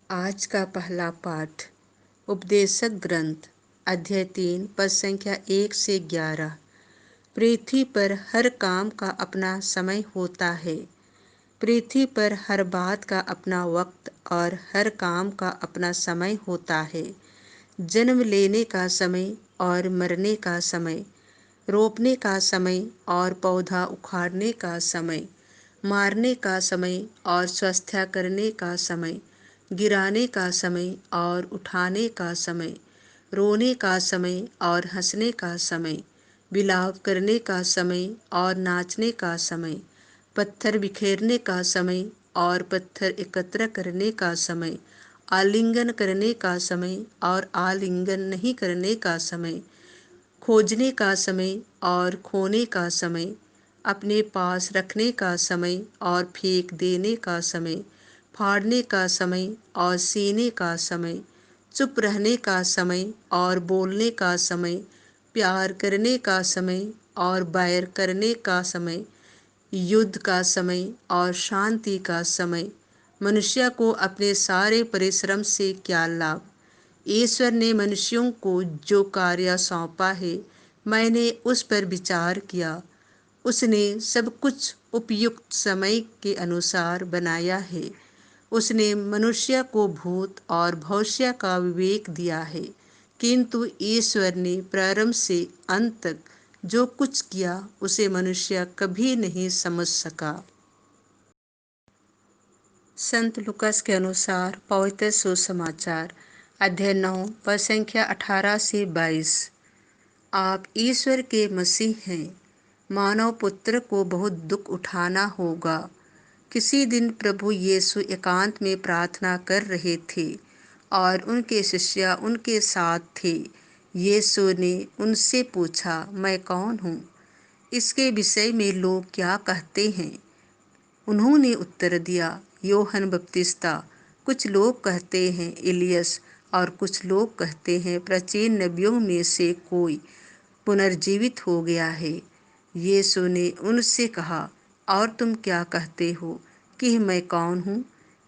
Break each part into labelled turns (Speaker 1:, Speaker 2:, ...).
Speaker 1: आज का पहला पाठ उपदेशक ग्रंथ अध्याय 3 पद संख्या 1 से 11। पृथ्वी पर हर काम का अपना समय होता है। पृथ्वी पर हर बात का अपना वक्त और हर काम का अपना समय होता है। जन्म लेने का समय और मरने का समय, रोपने का समय और पौधा उखाड़ने का समय, मारने का समय और स्वास्थ्य करने का समय, गिराने का समय और उठाने का समय, रोने का समय और हंसने का समय, विलाप करने का समय और नाचने का समय, पत्थर बिखेरने का समय और पत्थर एकत्र करने का समय, आलिंगन करने का समय और आलिंगन नहीं करने का समय, खोजने का समय और खोने का समय, अपने पास रखने का समय और फेंक देने का समय, फाड़ने का समय और सीने का समय, चुप रहने का समय और बोलने का समय, प्यार करने का समय और बैर करने का समय, युद्ध का समय और शांति का समय। मनुष्य को अपने सारे परिश्रम से क्या लाभ। ईश्वर ने मनुष्यों को जो कार्य सौंपा है, मैंने उस पर विचार किया। उसने सब कुछ उपयुक्त समय के अनुसार बनाया है। उसने मनुष्य को भूत और भविष्य का विवेक दिया है, किंतु ईश्वर ने प्रारंभ से अंत तक जो कुछ किया उसे मनुष्य कभी नहीं समझ सका। संत लुकास के अनुसार पवित्र सुसमाचार अध्याय 9 पद संख्या 18 से 22। आप ईश्वर के मसीह हैं। मानव पुत्र को बहुत दुख उठाना होगा। किसी दिन प्रभु यीशु एकांत में प्रार्थना कर रहे थे और उनके शिष्य उनके साथ थे। यीशु ने उनसे पूछा, मैं कौन हूँ? इसके विषय में लोग क्या कहते हैं? उन्होंने उत्तर दिया, यूहन्ना बपतिस्ता। कुछ लोग कहते हैं एलियस और कुछ लोग कहते हैं प्राचीन नबियों में से कोई पुनर्जीवित हो गया है। यीशु ने उनसे कहा, और तुम क्या कहते हो कि मैं कौन हूँ?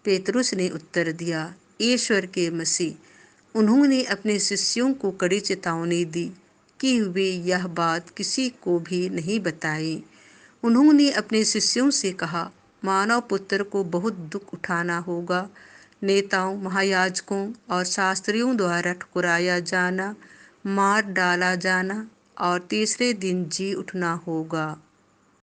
Speaker 1: पेतरुस ने उत्तर दिया, ईश्वर के मसीह। उन्होंने अपने शिष्यों को कड़ी चेतावनी दी कि वे यह बात किसी को भी नहीं बताएं। उन्होंने अपने शिष्यों से कहा, मानव पुत्र को बहुत दुख उठाना होगा, नेताओं, महायाजकों और शास्त्रियों द्वारा ठुकराया जाना, मार डाला जाना और तीसरे दिन जी उठना होगा।